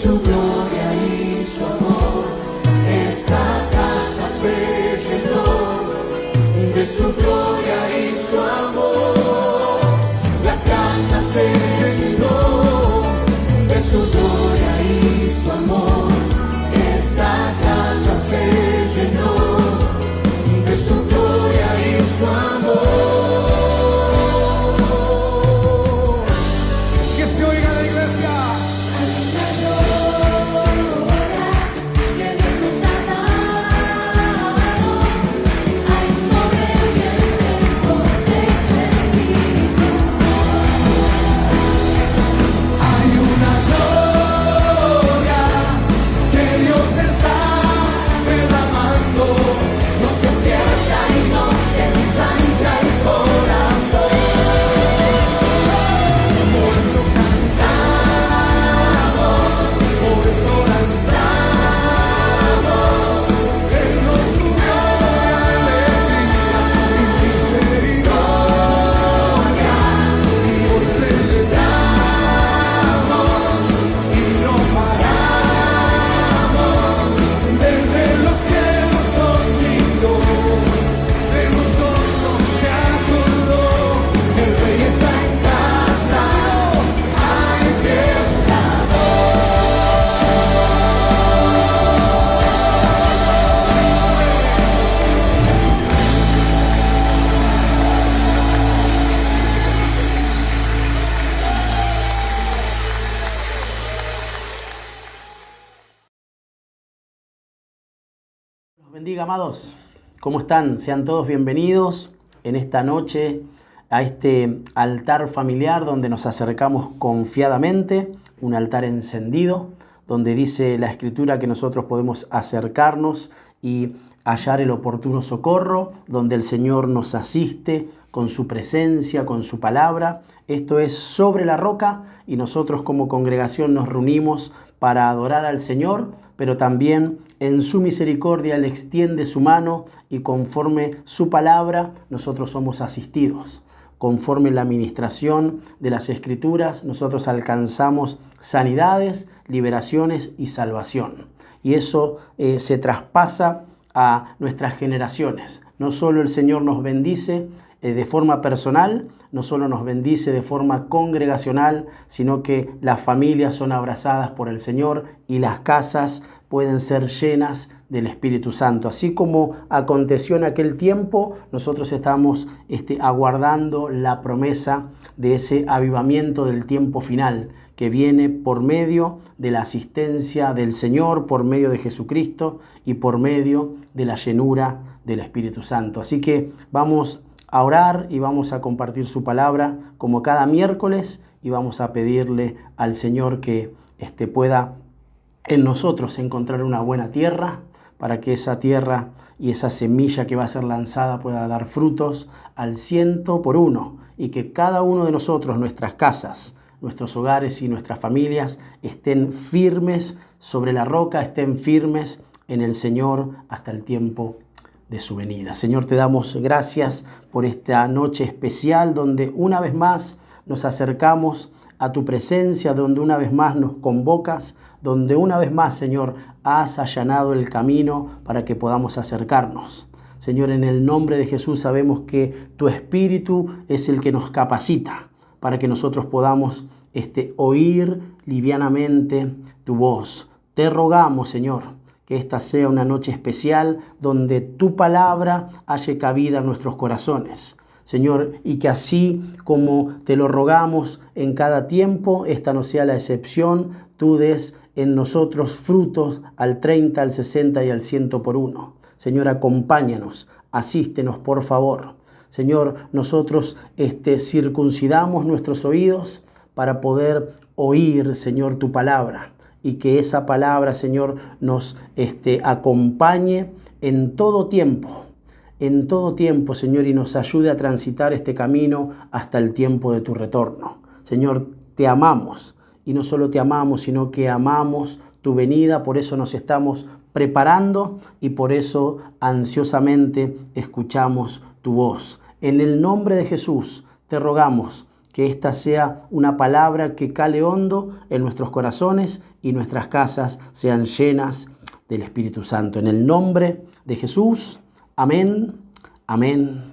su gloria y su amor. Esta casa se llenó de su gloria y su amor. La casa se llenó de su gloria y su amor. Esta casa se llenó de su gloria y su amor. Bendiga, amados. ¿Cómo están? Sean todos bienvenidos en esta noche a este altar familiar donde nos acercamos confiadamente, un altar encendido, donde dice la Escritura que nosotros podemos acercarnos y hallar el oportuno socorro, donde el Señor nos asiste con su presencia, con su palabra. Esto es sobre la roca y nosotros como congregación nos reunimos para adorar al Señor, pero también en su misericordia Él extiende su mano y conforme su palabra nosotros somos asistidos. Conforme la administración de las Escrituras nosotros alcanzamos sanidades, liberaciones y salvación. Y eso se traspasa a nuestras generaciones. No solo el Señor nos bendice de forma personal, no solo nos bendice de forma congregacional, sino que las familias son abrazadas por el Señor y las casas pueden ser llenas del Espíritu Santo. Así como aconteció en aquel tiempo, nosotros estamos aguardando la promesa de ese avivamiento del tiempo final que viene por medio de la asistencia del Señor, por medio de Jesucristo y por medio de la llenura del Espíritu Santo. Así que vamos a orar y vamos a compartir su palabra como cada miércoles y vamos a pedirle al Señor que pueda en nosotros encontrar una buena tierra para que esa tierra y esa semilla que va a ser lanzada pueda dar frutos al 100 por 1 y que cada uno de nosotros, nuestras casas, nuestros hogares y nuestras familias estén firmes sobre la roca, estén firmes en el Señor hasta el tiempo de su venida. Señor, te damos gracias por esta noche especial donde una vez más nos acercamos a tu presencia, donde una vez más nos convocas, donde una vez más, Señor, has allanado el camino para que podamos acercarnos. Señor, en el nombre de Jesús sabemos que tu Espíritu es el que nos capacita para que nosotros podamos oír livianamente tu voz. Te rogamos, Señor, que esta sea una noche especial donde tu palabra halle cabida en nuestros corazones. Señor, y que así como te lo rogamos en cada tiempo, esta no sea la excepción, tú des en nosotros frutos al 30, al 60 y al 100 por 1. Señor, acompáñanos, asístenos por favor. Señor, nosotros circuncidamos nuestros oídos para poder oír, Señor, tu palabra. Y que esa palabra, Señor, nos acompañe en todo tiempo, Señor, y nos ayude a transitar este camino hasta el tiempo de tu retorno. Señor, te amamos, y no solo te amamos, sino que amamos tu venida, por eso nos estamos preparando y por eso ansiosamente escuchamos tu voz. En el nombre de Jesús te rogamos que esta sea una palabra que cale hondo en nuestros corazones y nuestras casas sean llenas del Espíritu Santo. En el nombre de Jesús, amén, amén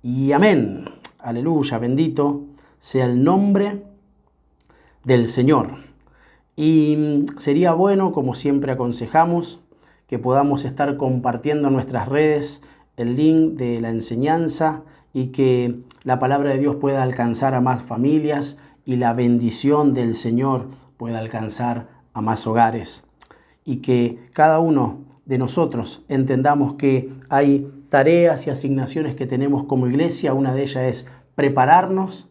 y amén. Aleluya, bendito sea el nombre del Señor. Y sería bueno, como siempre aconsejamos, que podamos estar compartiendo en nuestras redes el link de la enseñanza y que la palabra de Dios pueda alcanzar a más familias y la bendición del Señor pueda alcanzar a más hogares. Y que cada uno de nosotros entendamos que hay tareas y asignaciones que tenemos como iglesia. Una de ellas es prepararnos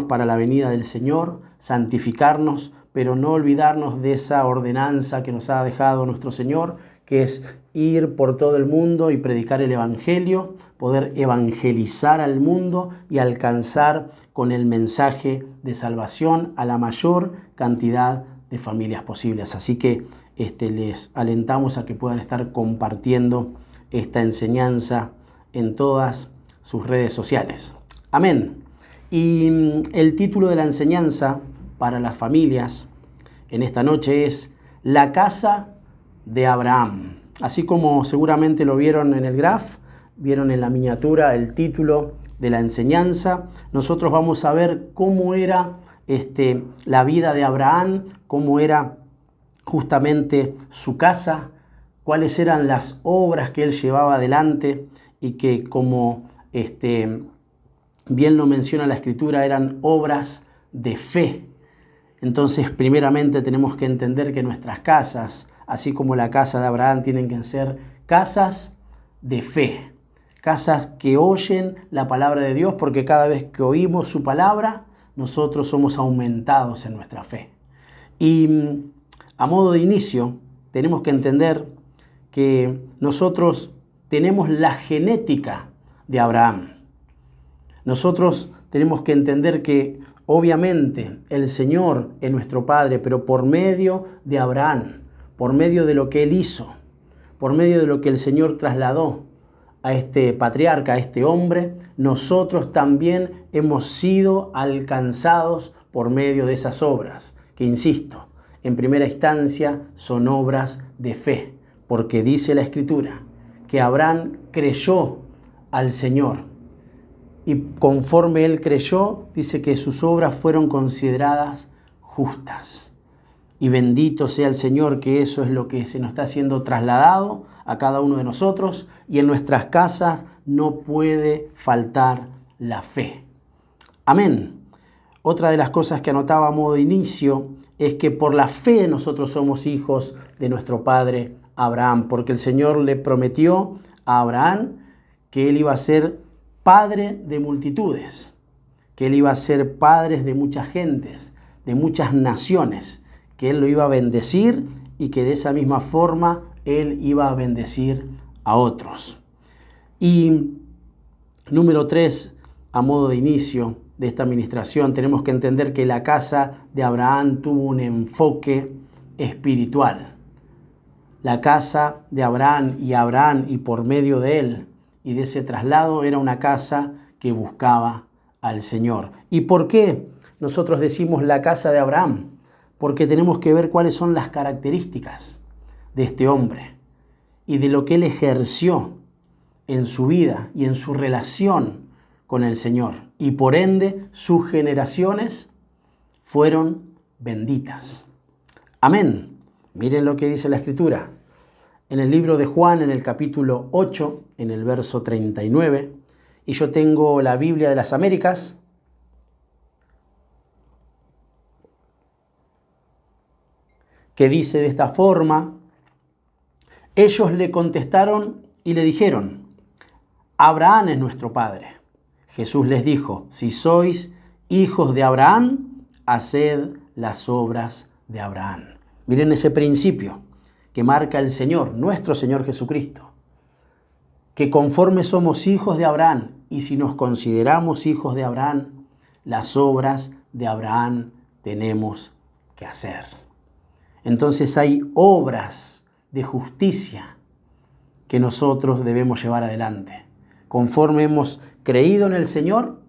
para la venida del Señor, santificarnos, pero no olvidarnos de esa ordenanza que nos ha dejado nuestro Señor, que es ir por todo el mundo y predicar el Evangelio, poder evangelizar al mundo y alcanzar con el mensaje de salvación a la mayor cantidad de familias posibles. Así que les alentamos a que puedan estar compartiendo esta enseñanza en todas sus redes sociales. Amén. Y el título de la enseñanza para las familias en esta noche es La casa de Abraham. Así como seguramente lo vieron en el graph, vieron en la miniatura el título de la enseñanza, nosotros vamos a ver cómo era la vida de Abraham, cómo era justamente su casa, cuáles eran las obras que él llevaba adelante y que, como bien lo menciona la Escritura, eran obras de fe. Entonces, primeramente tenemos que entender que nuestras casas, así como la casa de Abraham, tienen que ser casas de fe, casas que oyen la palabra de Dios, porque cada vez que oímos su palabra, nosotros somos aumentados en nuestra fe. Y a modo de inicio, tenemos que entender que nosotros tenemos la genética de Abraham. Nosotros tenemos que entender que obviamente el Señor es nuestro Padre, pero por medio de Abraham, por medio de lo que Él hizo, por medio de lo que el Señor trasladó a este patriarca, a este hombre, nosotros también hemos sido alcanzados por medio de esas obras, que insisto, en primera instancia son obras de fe, porque dice la Escritura que Abraham creyó al Señor. Y conforme él creyó, dice que sus obras fueron consideradas justas. Y bendito sea el Señor, que eso es lo que se nos está siendo trasladado a cada uno de nosotros. Y en nuestras casas no puede faltar la fe. Amén. Otra de las cosas que anotaba a modo de inicio es que por la fe nosotros somos hijos de nuestro padre Abraham. Porque el Señor le prometió a Abraham que él iba a ser padre de multitudes, que él iba a ser padre de muchas gentes, de muchas naciones, que él lo iba a bendecir y que de esa misma forma él iba a bendecir a otros. Y número 3, a modo de inicio de esta administración, tenemos que entender que la casa de Abraham tuvo un enfoque espiritual. La casa de Abraham y por medio de él y de ese traslado era una casa que buscaba al Señor. ¿Y por qué nosotros decimos la casa de Abraham? Porque tenemos que ver cuáles son las características de este hombre y de lo que él ejerció en su vida y en su relación con el Señor. Y por ende, sus generaciones fueron benditas. Amén. Miren lo que dice la Escritura. En el libro de Juan, en el capítulo 8, en el verso 39, y yo tengo la Biblia de las Américas, que dice de esta forma: ellos le contestaron y le dijeron, Abraham es nuestro padre. Jesús les dijo, si sois hijos de Abraham, haced las obras de Abraham. Miren ese principio que marca el Señor, nuestro Señor Jesucristo, que conforme somos hijos de Abraham, y si nos consideramos hijos de Abraham, las obras de Abraham tenemos que hacer. Entonces hay obras de justicia que nosotros debemos llevar adelante. Conforme hemos creído en el Señor,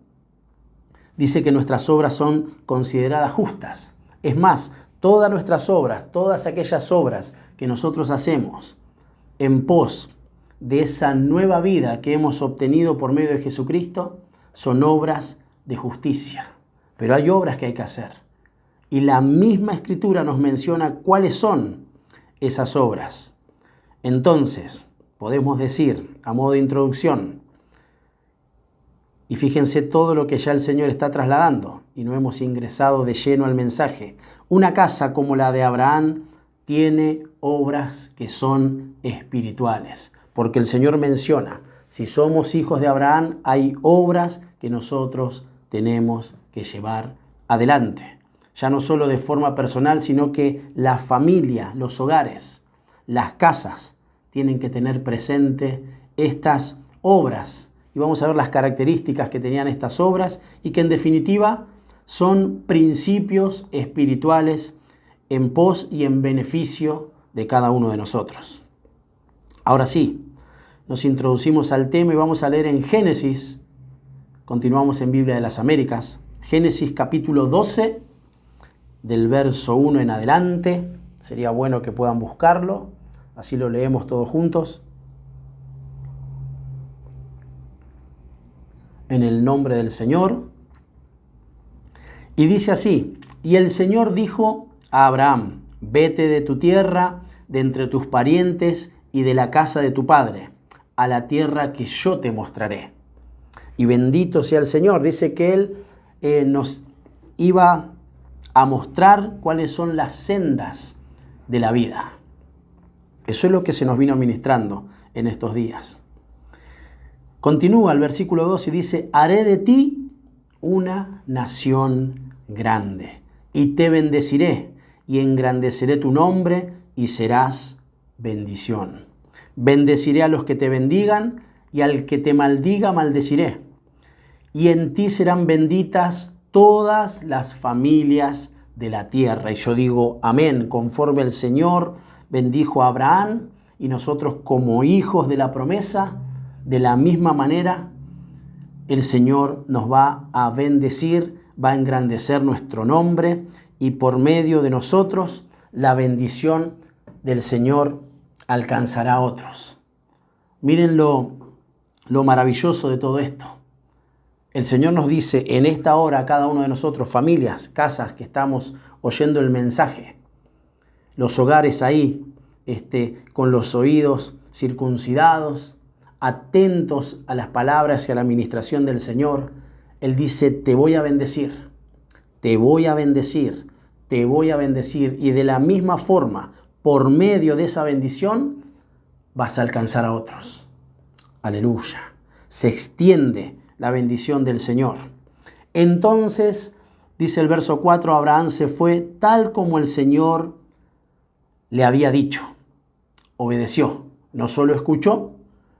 dice que nuestras obras son consideradas justas. Es más, todas nuestras obras, todas aquellas obras que nosotros hacemos en pos de esa nueva vida que hemos obtenido por medio de Jesucristo, son obras de justicia. Pero hay obras que hay que hacer. Y la misma Escritura nos menciona cuáles son esas obras. Entonces, podemos decir, a modo de introducción, y fíjense todo lo que ya el Señor está trasladando, y no hemos ingresado de lleno al mensaje. Una casa como la de Abraham tiene obras que son espirituales, porque el Señor menciona, si somos hijos de Abraham, hay obras que nosotros tenemos que llevar adelante. Ya no solo de forma personal, sino que la familia, los hogares, las casas, tienen que tener presente estas obras. Y vamos a ver las características que tenían estas obras y que en definitiva son principios espirituales en pos y en beneficio de cada uno de nosotros. Ahora sí, nos introducimos al tema y vamos a leer en Génesis, continuamos en Biblia de las Américas, Génesis capítulo 12, del verso 1 en adelante. Sería bueno que puedan buscarlo, así lo leemos todos juntos. En el nombre del Señor. Y dice así: y el Señor dijo a Abraham, vete de tu tierra, de entre tus parientes y de la casa de tu padre, a la tierra que yo te mostraré. Y bendito sea el Señor. Dice que Él nos iba a mostrar cuáles son las sendas de la vida. Eso es lo que se nos vino ministrando en estos días. Continúa el versículo 2 y dice, haré de ti una nación grande y te bendeciré y engrandeceré tu nombre y serás bendición. Bendeciré a los que te bendigan y al que te maldiga maldeciré. Y en ti serán benditas todas las familias de la tierra. Y yo digo amén, conforme el Señor bendijo a Abraham y nosotros como hijos de la promesa, de la misma manera, el Señor nos va a bendecir, va a engrandecer nuestro nombre y por medio de nosotros la bendición del Señor alcanzará a otros. Miren lo maravilloso de todo esto. El Señor nos dice en esta hora a cada uno de nosotros, familias, casas que estamos oyendo el mensaje, los hogares ahí, con los oídos circuncidados, atentos a las palabras y a la administración del Señor. Él dice, te voy a bendecir, te voy a bendecir, te voy a bendecir. Y de la misma forma, por medio de esa bendición, vas a alcanzar a otros. Aleluya. Se extiende la bendición del Señor. Entonces, dice el verso 4, Abraham se fue tal como el Señor le había dicho. Obedeció. No solo escuchó,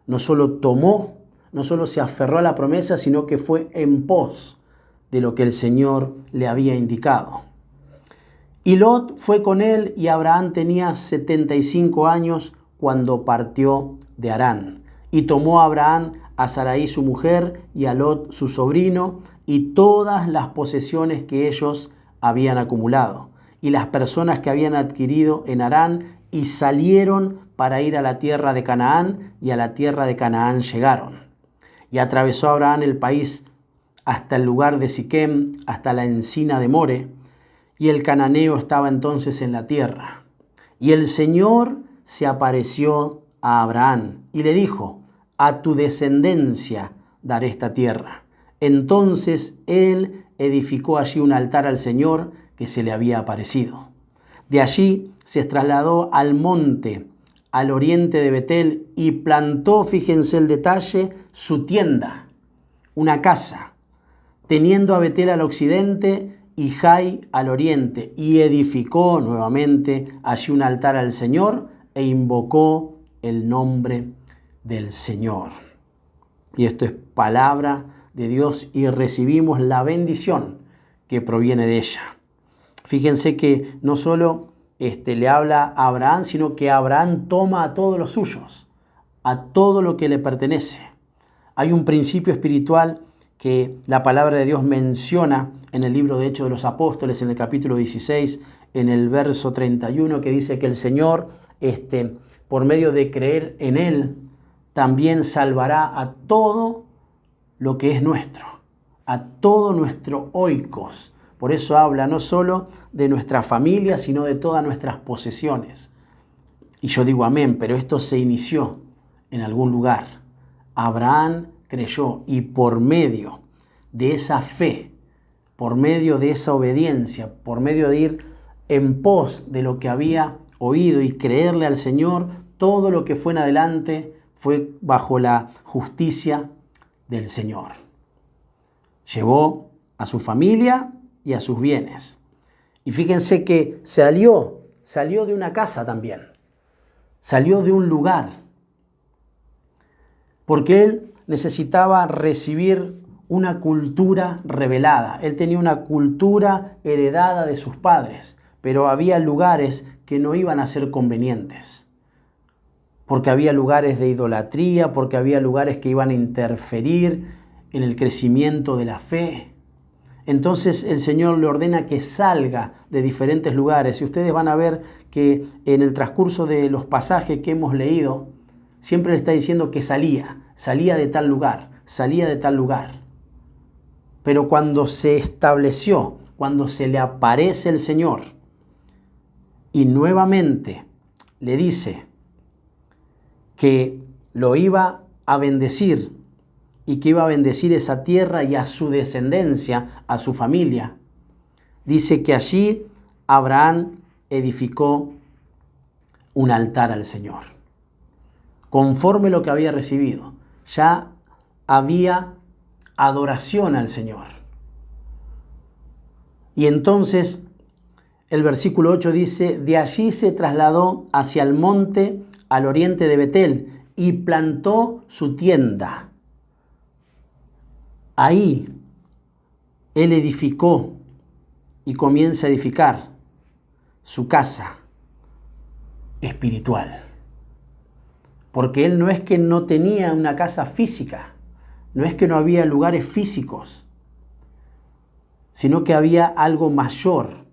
no solo tomó, no solo se aferró a la promesa, sino que fue en pos de lo que el Señor le había indicado. Y Lot fue con él y Abraham tenía 75 años cuando partió de Harán. Y tomó a Abraham a Sarai su mujer y a Lot su sobrino y todas las posesiones que ellos habían acumulado y las personas que habían adquirido en Harán y salieron para ir a la tierra de Canaán y a la tierra de Canaán llegaron. Y atravesó Abraham el país hasta el lugar de Siquem, hasta la encina de More, y el cananeo estaba entonces en la tierra. Y el Señor se apareció a Abraham y le dijo, a tu descendencia daré esta tierra. Entonces él edificó allí un altar al Señor que se le había aparecido. De allí se trasladó al monte, al oriente de Betel, y plantó, fíjense el detalle, su tienda, una casa, teniendo a Betel al occidente y Jai al oriente, y edificó nuevamente allí un altar al Señor e invocó el nombre del Señor. Y esto es palabra de Dios y recibimos la bendición que proviene de ella. Fíjense que no solo le habla a Abraham, sino que Abraham toma a todos los suyos, a todo lo que le pertenece. Hay un principio espiritual que la palabra de Dios menciona en el libro de Hechos de los Apóstoles, en el capítulo 16, en el verso 31, que dice que el Señor, por medio de creer en Él, también salvará a todo lo que es nuestro, a todo nuestro oikos. Por eso habla no solo de nuestra familia, sino de todas nuestras posesiones. Y yo digo amén, pero esto se inició en algún lugar. Abraham creyó y por medio de esa fe, por medio de esa obediencia, por medio de ir en pos de lo que había oído y creerle al Señor, todo lo que fue en adelante fue bajo la justicia del Señor. Llevó a su familia y a sus bienes. Y fíjense que salió de una casa también, salió de un lugar, porque él necesitaba recibir una cultura revelada. Él tenía una cultura heredada de sus padres, pero había lugares que no iban a ser convenientes, porque había lugares de idolatría, porque había lugares que iban a interferir en el crecimiento de la fe. Entonces el Señor le ordena que salga de diferentes lugares, y ustedes van a ver que en el transcurso de los pasajes que hemos leído, siempre le está diciendo que salía de tal lugar, salía de tal lugar. Pero cuando se estableció, cuando se le aparece el Señor y nuevamente le dice que lo iba a bendecir y que iba a bendecir esa tierra y a su descendencia, a su familia, dice que allí Abraham edificó un altar al Señor, conforme lo que había recibido. Ya había adoración al Señor. Y entonces el versículo 8 dice: de allí se trasladó hacia el monte al oriente de Betel y plantó su tienda. Ahí él edificó y comienza a edificar su casa espiritual. Porque él no es que no tenía una casa física, no es que no había lugares físicos, sino que había algo mayor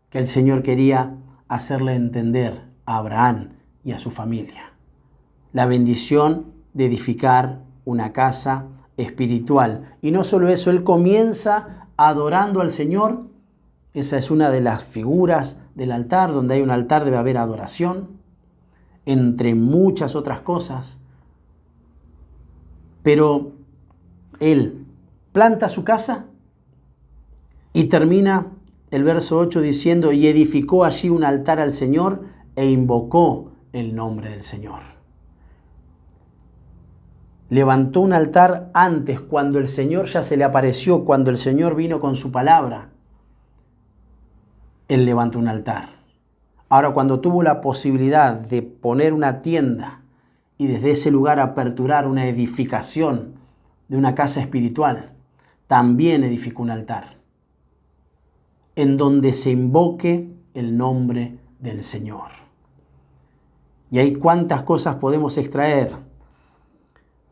que el Señor quería hacerle entender a Abraham y a su familia. La bendición de edificar una casa espiritual. Y no solo eso, él comienza adorando al Señor. Esa es una de las figuras del altar. Donde hay un altar debe haber adoración, entre muchas otras cosas. Pero él planta su casa y termina el verso 8 diciendo: y edificó allí un altar al Señor e invocó el nombre del Señor. Levantó un altar antes, cuando el Señor ya se le apareció, cuando el Señor vino con su palabra. Él levantó un altar. Ahora, cuando tuvo la posibilidad de poner una tienda y desde ese lugar aperturar una edificación de una casa espiritual, también edificó un altar en donde se invoque el nombre del Señor. Y hay cuántas cosas podemos extraer.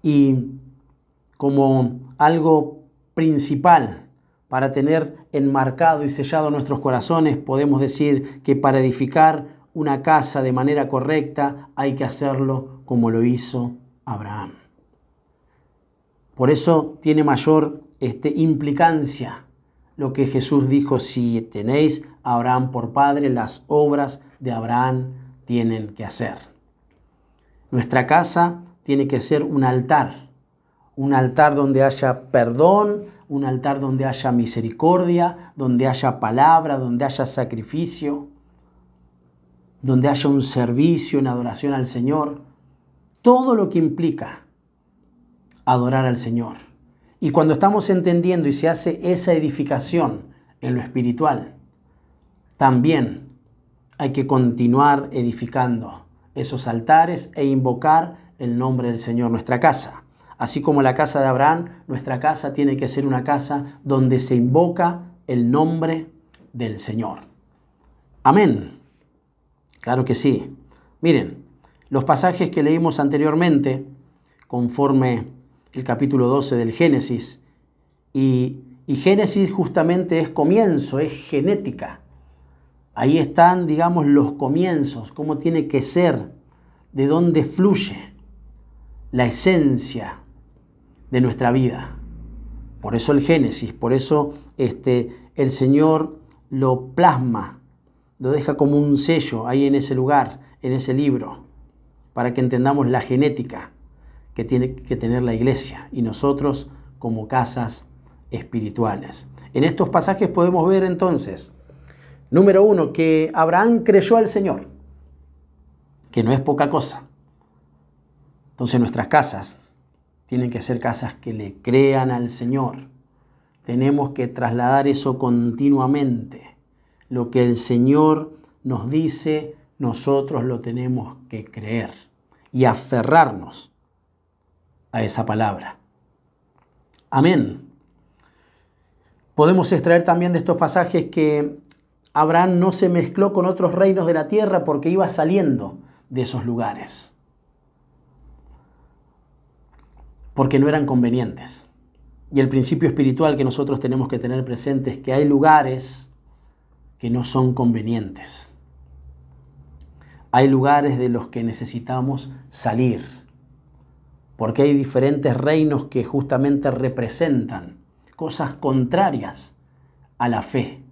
Y como algo principal para tener enmarcado y sellado nuestros corazones, podemos decir que para edificar una casa de manera correcta hay que hacerlo como lo hizo Abraham. Por eso tiene mayor implicancia lo que Jesús dijo: si tenéis a Abraham por padre, las obras de Abraham tienen que hacer. Nuestra casa tiene que ser un altar donde haya perdón, un altar donde haya misericordia, donde haya palabra, donde haya sacrificio, donde haya un servicio en adoración al Señor. Todo lo que implica adorar al Señor. Y cuando estamos entendiendo y se hace esa edificación en lo espiritual, también hay que continuar edificando esos altares e invocar el nombre del Señor. Nuestra casa, así como la casa de Abraham, nuestra casa tiene que ser una casa donde se invoca el nombre del Señor. Amén. Claro que sí. Miren, los pasajes que leímos anteriormente, conforme el capítulo 12 del Génesis Y Génesis justamente es comienzo, es genética. Ahí están, digamos, los comienzos, cómo tiene que ser, de dónde fluye la esencia de nuestra vida. Por eso el Génesis, por eso el Señor lo plasma, lo deja como un sello ahí en ese lugar, en ese libro, para que entendamos la genética que tiene que tener la iglesia y nosotros como casas espirituales. En estos pasajes podemos ver entonces, número 1, que Abraham creyó al Señor, que no es poca cosa. Entonces nuestras casas tienen que ser casas que le crean al Señor. Tenemos que trasladar eso continuamente. Lo que el Señor nos dice, nosotros lo tenemos que creer y aferrarnos a esa palabra. Amén. Podemos extraer también de estos pasajes que Abraham no se mezcló con otros reinos de la tierra porque iba saliendo de esos lugares, porque no eran convenientes. Y el principio espiritual que nosotros tenemos que tener presente es que hay lugares que no son convenientes. Hay lugares de los que necesitamos salir, porque hay diferentes reinos que justamente representan cosas contrarias a la fe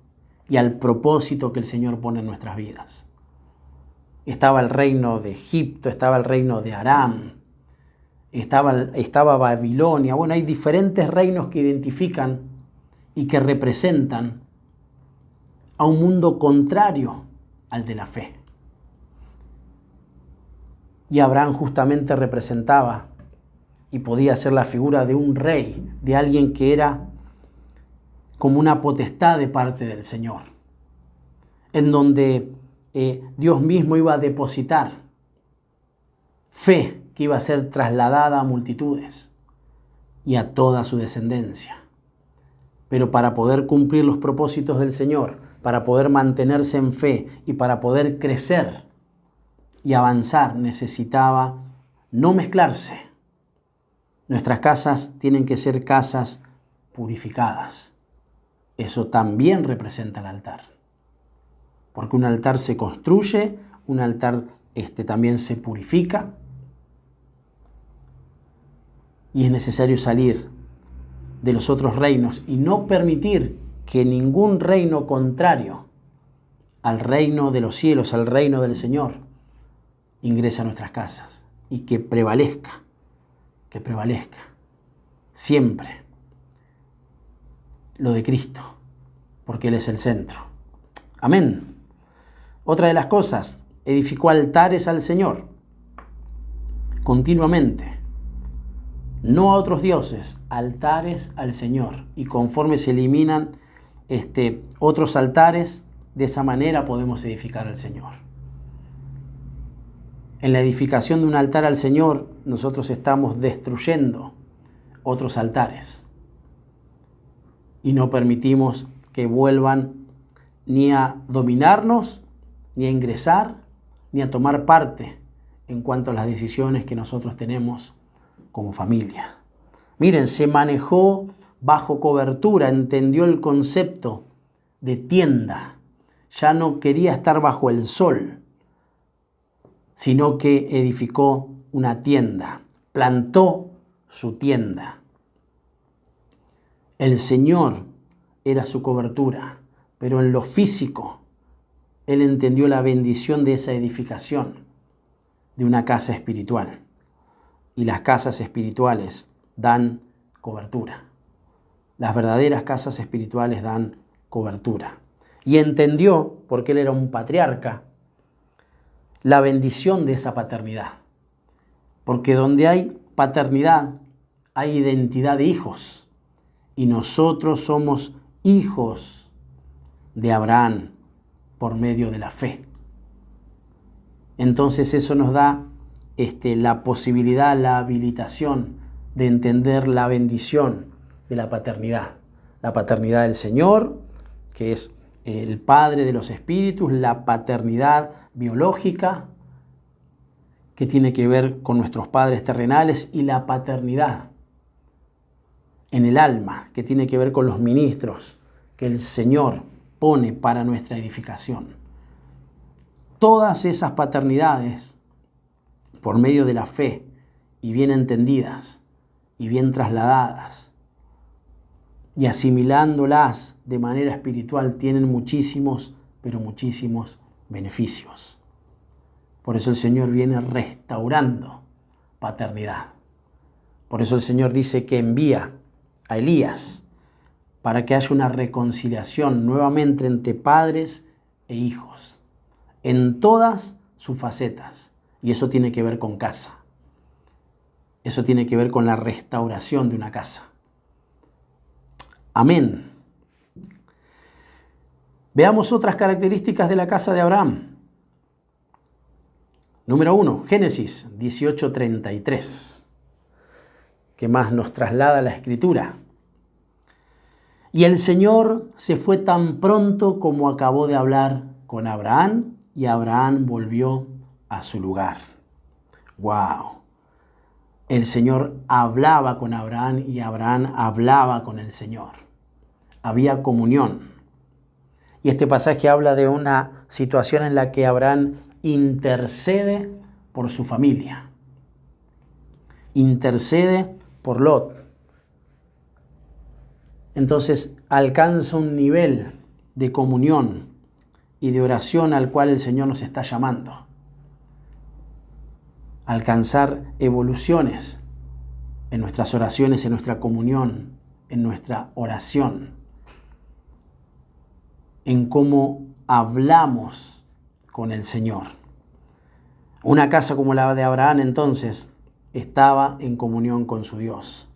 y al propósito que el Señor pone en nuestras vidas. Estaba el reino de Egipto, estaba el reino de Aram, estaba Babilonia. Bueno, hay diferentes reinos que identifican y que representan a un mundo contrario al de la fe. Y Abraham justamente representaba y podía ser la figura de un rey, de alguien que era como una potestad de parte del Señor, en donde Dios mismo iba a depositar fe que iba a ser trasladada a multitudes y a toda su descendencia. Pero para poder cumplir los propósitos del Señor, para poder mantenerse en fe y para poder crecer y avanzar, necesitaba no mezclarse. Nuestras casas tienen que ser casas purificadas. Eso también representa el altar. Porque un altar se construye, un altar también se purifica. Y es necesario salir de los otros reinos y no permitir que ningún reino contrario al reino de los cielos, al reino del Señor, ingrese a nuestras casas y que prevalezca siempre lo de Cristo, porque Él es el centro. Amén. Otra de las cosas, edificó altares al Señor continuamente, no a otros dioses, altares al Señor. Y conforme se eliminan otros altares, de esa manera podemos edificar al Señor. En la edificación de un altar al Señor, nosotros estamos destruyendo otros altares y no permitimos que vuelvan ni a dominarnos, ni a ingresar, ni a tomar parte en cuanto a las decisiones que nosotros tenemos como familia. Miren, se manejó bajo cobertura, entendió el concepto de tienda. Ya no quería estar bajo el sol, sino que edificó una tienda, plantó su tienda. El Señor era su cobertura, pero en lo físico, Él entendió la bendición de esa edificación, de una casa espiritual. Y las casas espirituales dan cobertura. Las verdaderas casas espirituales dan cobertura. Y entendió, porque Él era un patriarca, la bendición de esa paternidad. Porque donde hay paternidad, hay identidad de hijos. Y nosotros somos hijos de Abraham por medio de la fe. Entonces eso nos da la posibilidad, la habilitación de entender la bendición de la paternidad. La paternidad del Señor, que es el Padre de los Espíritus, la paternidad biológica, que tiene que ver con nuestros padres terrenales, y la paternidad en el alma, que tiene que ver con los ministros que el Señor pone para nuestra edificación. Todas esas paternidades, por medio de la fe y bien entendidas y bien trasladadas y asimilándolas de manera espiritual, tienen muchísimos, pero muchísimos beneficios. Por eso el Señor viene restaurando paternidad. Por eso el Señor dice que envía a Elías para que haya una reconciliación nuevamente entre padres e hijos, en todas sus facetas. Y eso tiene que ver con casa. Eso tiene que ver con la restauración de una casa. Amén. Veamos otras características de la casa de Abraham. Número 1, Génesis 18:33. ¿Qué más nos traslada la Escritura? Y el Señor se fue tan pronto como acabó de hablar con Abraham, y Abraham volvió a su lugar. ¡Wow! El Señor hablaba con Abraham y Abraham hablaba con el Señor. Había comunión. Y este pasaje habla de una situación en la que Abraham intercede por su familia. Intercede por Lot. Entonces alcanza un nivel de comunión y de oración al cual el Señor nos está llamando. Alcanzar evoluciones en nuestras oraciones, en nuestra comunión, en nuestra oración, en cómo hablamos con el Señor. Una casa como la de Abraham entonces estaba en comunión con su Dios,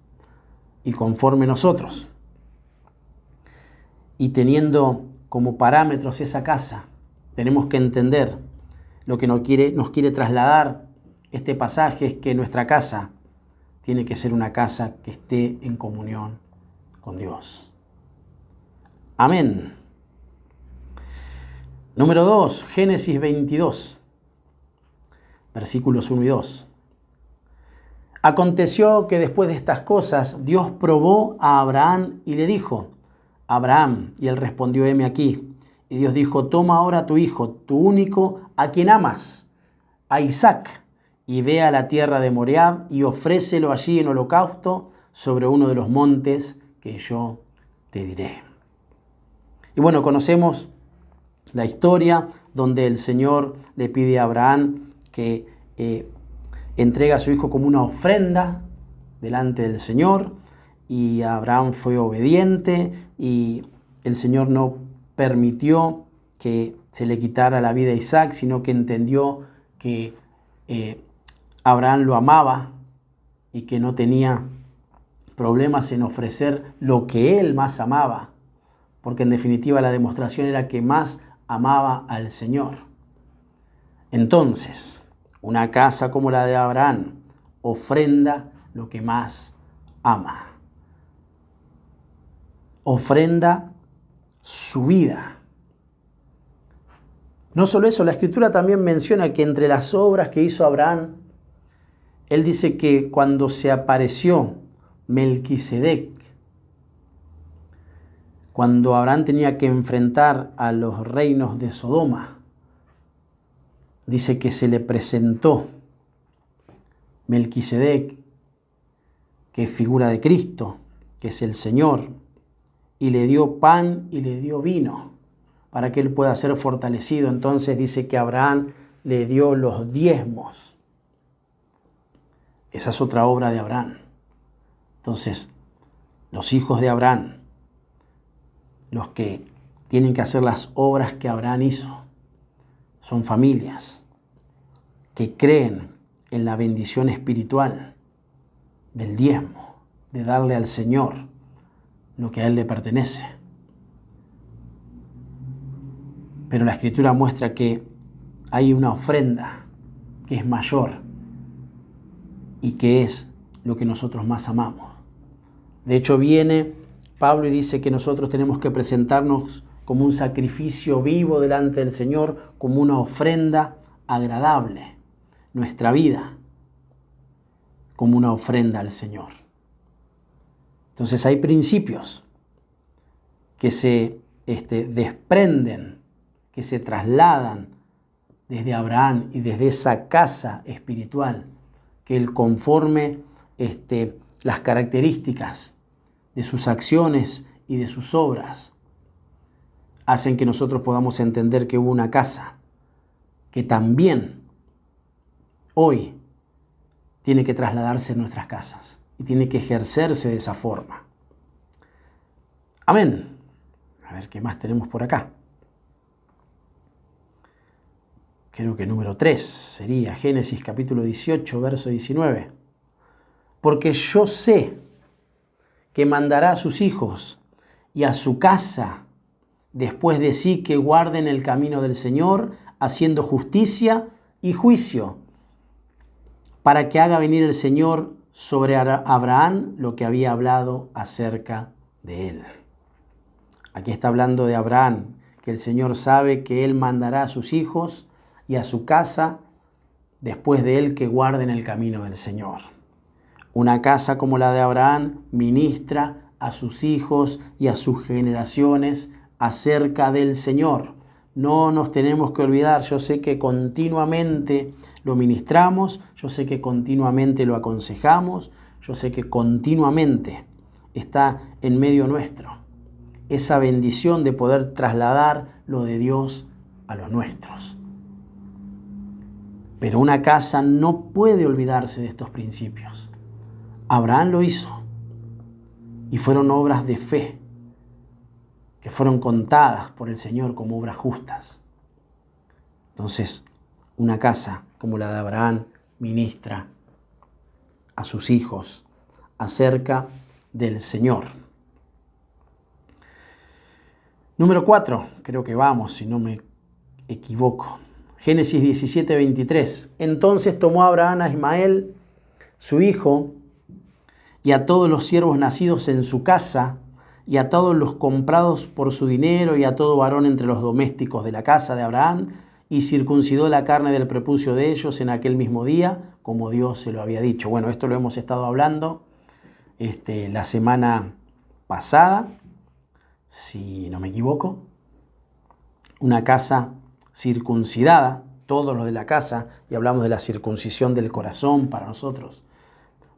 y conforme nosotros, y teniendo como parámetros esa casa, tenemos que entender lo que nos quiere trasladar este pasaje, es que nuestra casa tiene que ser una casa que esté en comunión con Dios. Amén. Número 2, Génesis 22, versículos 1 y 2. Aconteció que después de estas cosas, Dios probó a Abraham y le dijo: Abraham, y él respondió: heme aquí. Y Dios dijo: toma ahora tu hijo, tu único, a quien amas, a Isaac, y ve a la tierra de Moriab y ofrécelo allí en holocausto sobre uno de los montes que yo te diré. Y bueno, conocemos la historia donde el Señor le pide a Abraham que entrega a su hijo como una ofrenda delante del Señor, y Abraham fue obediente y el Señor no permitió que se le quitara la vida a Isaac, sino que entendió que Abraham lo amaba y que no tenía problemas en ofrecer lo que él más amaba, porque en definitiva la demostración era que más amaba al Señor. Entonces, una casa como la de Abraham ofrenda lo que más ama. Ofrenda su vida. No solo eso, la Escritura también menciona que entre las obras que hizo Abraham, él dice que cuando se apareció Melquisedec, cuando Abraham tenía que enfrentar a los reinos de Sodoma, dice que se le presentó Melquisedec, que es figura de Cristo, que es el Señor, y le dio pan y le dio vino para que él pueda ser fortalecido. Entonces dice que Abraham le dio los diezmos. Esa es otra obra de Abraham. Entonces, los hijos de Abraham, los que tienen que hacer las obras que Abraham hizo, son familias que creen en la bendición espiritual del diezmo, de darle al Señor lo que a Él le pertenece. Pero la Escritura muestra que hay una ofrenda que es mayor y que es lo que nosotros más amamos. De hecho, viene Pablo y dice que nosotros tenemos que presentarnos como un sacrificio vivo delante del Señor, como una ofrenda agradable, nuestra vida como una ofrenda al Señor. Entonces hay principios que se desprenden, que se trasladan desde Abraham y desde esa casa espiritual, que él conforme las características de sus acciones y de sus obras hacen que nosotros podamos entender que hubo una casa que también hoy tiene que trasladarse en nuestras casas y tiene que ejercerse de esa forma. Amén. A ver, ¿qué más tenemos por acá? Creo que número 3 sería Génesis capítulo 18, verso 19. Porque yo sé que mandará a sus hijos y a su casa después de sí que guarden el camino del Señor, haciendo justicia y juicio, para que haga venir el Señor sobre Abraham lo que había hablado acerca de él. Aquí está hablando de Abraham, que el Señor sabe que él mandará a sus hijos y a su casa después de él que guarden el camino del Señor. Una casa como la de Abraham ministra a sus hijos y a sus generaciones acerca del Señor. No nos tenemos que olvidar, yo sé que continuamente lo ministramos, yo sé que continuamente lo aconsejamos, yo sé que continuamente está en medio nuestro esa bendición de poder trasladar lo de Dios a los nuestros. Pero una casa no puede olvidarse de estos principios. Abraham lo hizo y fueron obras de fe que fueron contadas por el Señor como obras justas. Entonces, una casa como la de Abraham ministra a sus hijos acerca del Señor. Número 4, creo que vamos, si no me equivoco. Génesis 17, 23. Entonces tomó Abraham a Ismael, su hijo, y a todos los siervos nacidos en su casa, y a todos los comprados por su dinero, y a todo varón entre los domésticos de la casa de Abraham, y circuncidó la carne del prepucio de ellos en aquel mismo día, como Dios se lo había dicho. Bueno, esto lo hemos estado hablando la semana pasada, si no me equivoco. Una casa circuncidada, todos los de la casa, y hablamos de la circuncisión del corazón para nosotros.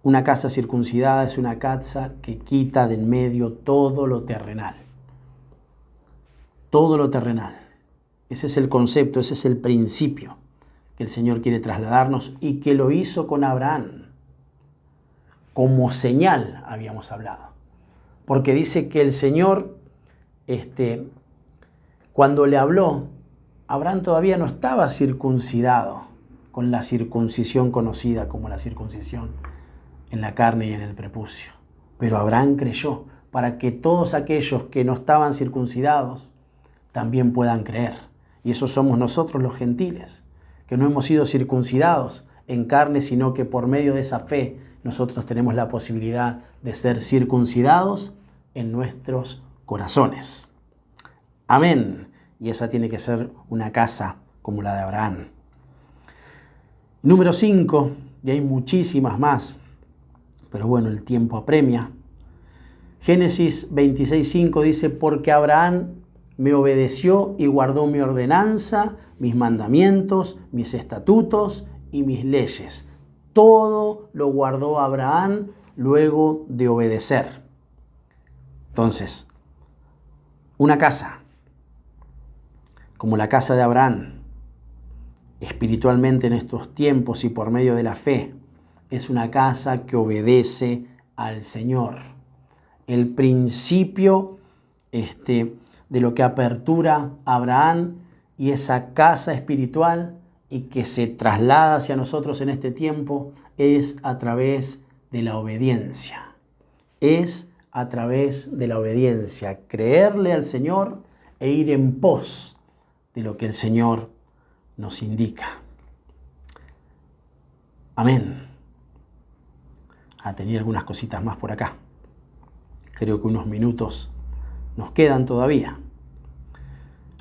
Una casa circuncidada es una casa que quita de en medio todo lo terrenal. Todo lo terrenal. Ese es el concepto, ese es el principio que el Señor quiere trasladarnos y que lo hizo con Abraham. Como señal habíamos hablado. Porque dice que el Señor, cuando le habló, Abraham todavía no estaba circuncidado con la circuncisión conocida como la circuncisión en la carne y en el prepucio. Pero Abraham creyó para que todos aquellos que no estaban circuncidados también puedan creer. Y esos somos nosotros los gentiles, que no hemos sido circuncidados en carne, sino que por medio de esa fe nosotros tenemos la posibilidad de ser circuncidados en nuestros corazones. Amén. Y esa tiene que ser una casa como la de Abraham. Número 5, y hay muchísimas más, pero bueno, el tiempo apremia. Génesis 26:5 dice, porque Abraham me obedeció y guardó mi ordenanza, mis mandamientos, mis estatutos y mis leyes. Todo lo guardó Abraham luego de obedecer. Entonces, una casa como la casa de Abraham, espiritualmente en estos tiempos y por medio de la fe, es una casa que obedece al Señor. El principio de lo que apertura Abraham y esa casa espiritual y que se traslada hacia nosotros en este tiempo es a través de la obediencia. Es a través de la obediencia, creerle al Señor e ir en pos de lo que el Señor nos indica. Amén. Tenía algunas cositas más por acá. Creo que unos minutos nos quedan todavía.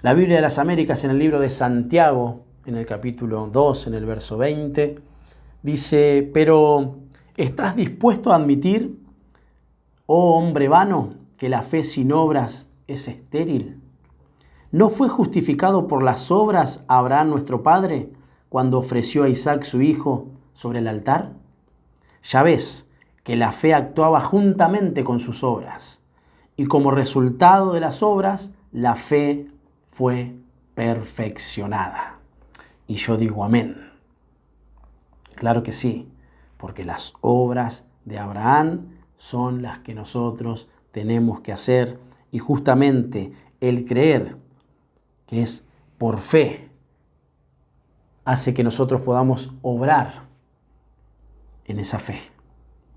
La Biblia de las Américas en el libro de Santiago, en el capítulo 2, en el verso 20, dice, pero ¿estás dispuesto a admitir Oh hombre vano, que la fe sin obras es estéril. ¿No fue justificado por las obras Abraham nuestro padre cuando ofreció a Isaac su hijo sobre el altar? Ya ves que la fe actuaba juntamente con sus obras, y como resultado de las obras, la fe fue perfeccionada. Y yo digo amén. Claro que sí, porque las obras de Abraham son las que nosotros tenemos que hacer, y justamente el creer, que es por fe, hace que nosotros podamos obrar en esa fe.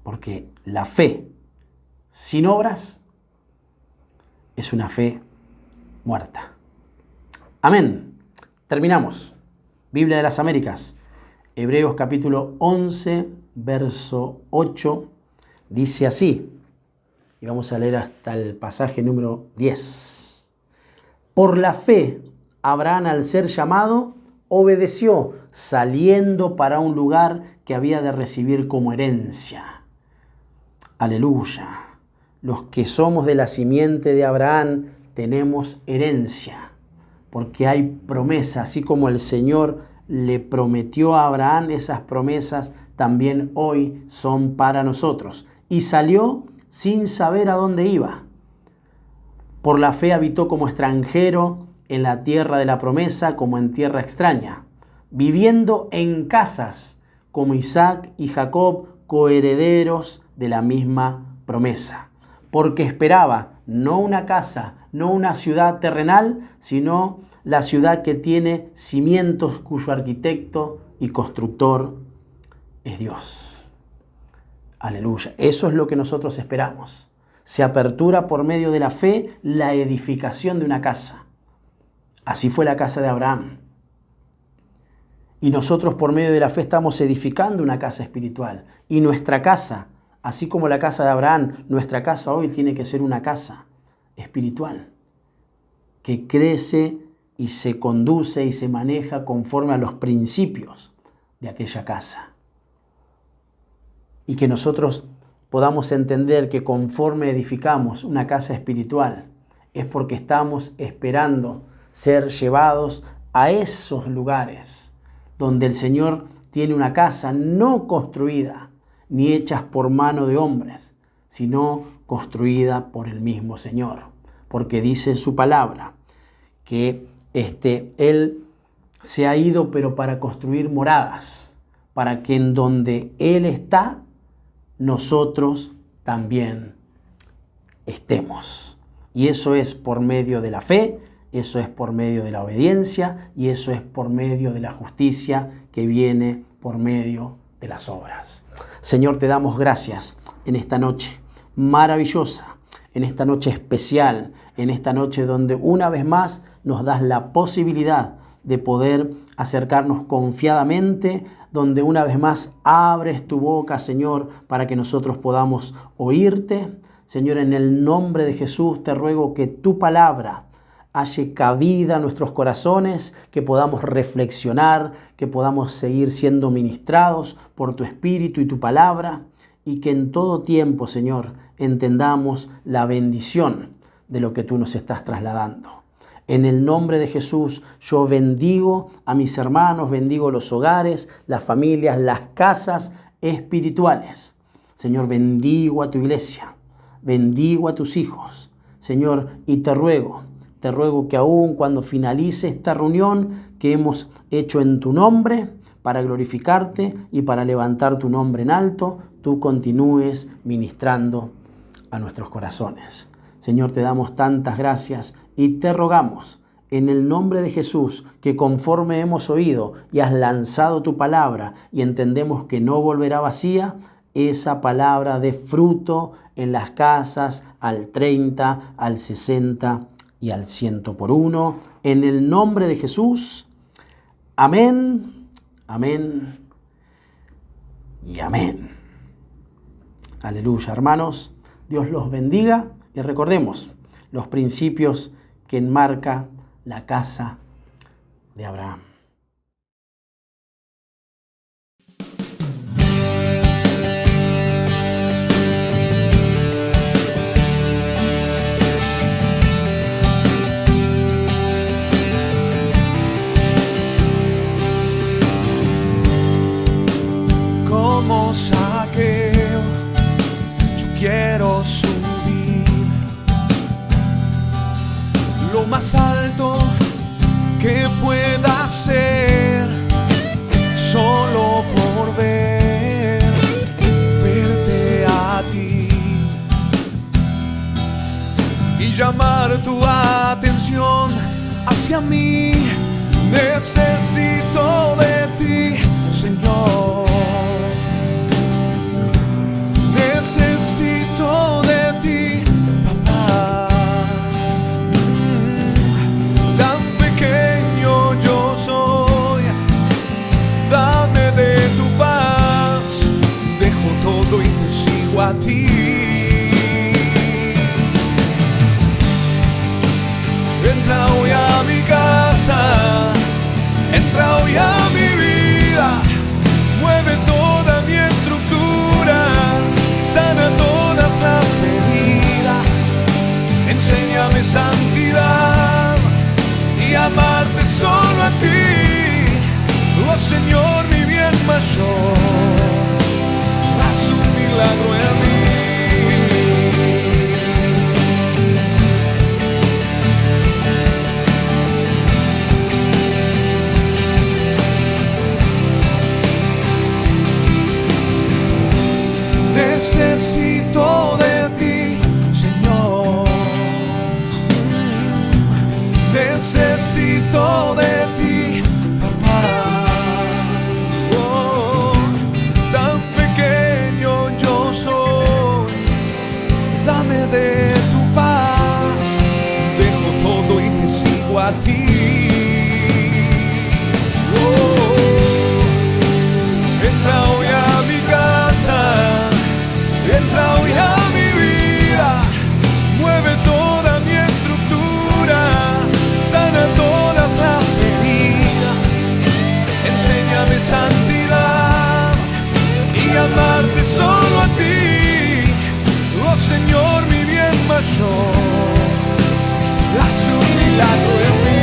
Porque la fe sin obras es una fe muerta. Amén. Terminamos. Biblia de las Américas. Hebreos capítulo 11, verso 8. Dice así. Y vamos a leer hasta el pasaje número 10. Por la fe, Abraham, al ser llamado, obedeció, saliendo para un lugar que había de recibir como herencia. Aleluya. Los que somos de la simiente de Abraham tenemos herencia, porque hay promesa, así como el Señor le prometió a Abraham, esas promesas también hoy son para nosotros. Y salió sin saber a dónde iba. Por la fe habitó como extranjero en la tierra de la promesa, como en tierra extraña, viviendo en casas como Isaac y Jacob, coherederos de la misma promesa, porque esperaba no una casa, no una ciudad terrenal, sino la ciudad que tiene cimientos, cuyo arquitecto y constructor es Dios. Aleluya. Eso es lo que nosotros esperamos. Se apertura por medio de la fe la edificación de una casa. Así fue la casa de Abraham. Y nosotros por medio de la fe estamos edificando una casa espiritual. Y nuestra casa, así como la casa de Abraham, nuestra casa hoy tiene que ser una casa espiritual, que crece y se conduce y se maneja conforme a los principios de aquella casa. Y que nosotros podamos entender que conforme edificamos una casa espiritual, es porque estamos esperando ser llevados a esos lugares donde el Señor tiene una casa no construida ni hechas por mano de hombres, sino construida por el mismo Señor. Porque dice en su palabra que Él se ha ido, pero para construir moradas, para que en donde Él está, nosotros también estemos. Y eso es por medio de la fe, eso es por medio de la obediencia y eso es por medio de la justicia que viene por medio de las obras. Señor, te damos gracias en esta noche maravillosa, en esta noche especial, en esta noche donde una vez más nos das la posibilidad de poder acercarnos confiadamente, donde una vez más abres tu boca, Señor, para que nosotros podamos oírte. Señor, en el nombre de Jesús te ruego que tu palabra halle cabida a nuestros corazones, que podamos reflexionar, que podamos seguir siendo ministrados por tu Espíritu y tu palabra, y que en todo tiempo, Señor, entendamos la bendición de lo que tú nos estás trasladando. En el nombre de Jesús, yo bendigo a mis hermanos, bendigo los hogares, las familias, las casas espirituales. Señor, bendigo a tu iglesia, bendigo a tus hijos, Señor, y te ruego que aún cuando finalice esta reunión que hemos hecho en tu nombre, para glorificarte y para levantar tu nombre en alto, tú continúes ministrando a nuestros corazones. Señor, te damos tantas gracias y te rogamos en el nombre de Jesús que conforme hemos oído y has lanzado tu palabra y entendemos que no volverá vacía, esa palabra dé fruto en las casas al 30, al 60 y al 100 por uno. En el nombre de Jesús. Amén, amén y amén. Aleluya, hermanos. Dios los bendiga y recordemos los principios que enmarca la casa de Abraham. más alto que pueda hacer, solo por verte a ti y llamar tu atención hacia mí. Necesito de ti, Señor. Necesito de ti, papá. Tan pequeño yo soy, dame de tu paz. Dejo todo y te sigo a ti. Entra hoy a mi casa, entra hoy a mi vida, mueve toda mi estructura, sana todas las heridas, enséñame santidad y amarte solo a ti. Oh Señor, mi bien mayor, haz un milagro en mí. Necesito de ti, Señor. Necesito de ti, papá. Oh, tan pequeño yo soy, dame de tu paz. Dejo todo y te sigo a ti. Oh, entra hoy a mi casa, entra hoy a mi vida, mueve toda mi estructura, sana todas las heridas, enséñame santidad y amarte solo a ti. Oh Señor, mi bien mayor, haz un milagro en mí.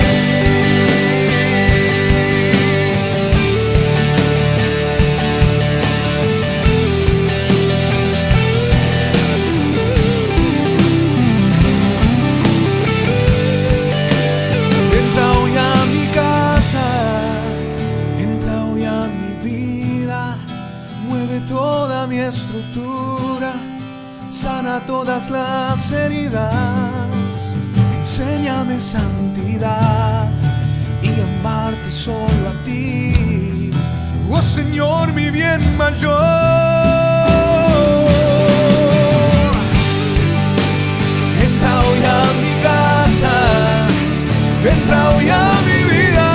Toda mi estructura, sana todas las heridas, enséñame santidad y amarte solo a ti. Oh Señor, mi bien mayor. Entra hoy a mi casa, entra hoy a mi vida,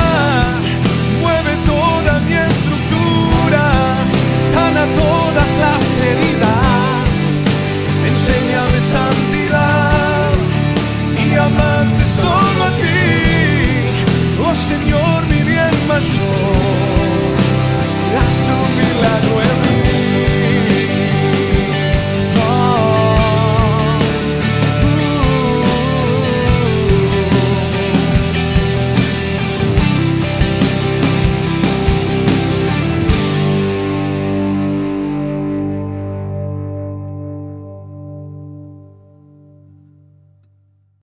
mueve toda mi estructura, sana todas las heridas, enséñame santidad y amarte solo a ti. Oh Señor, mi bien mayor, haz un milagro en mí.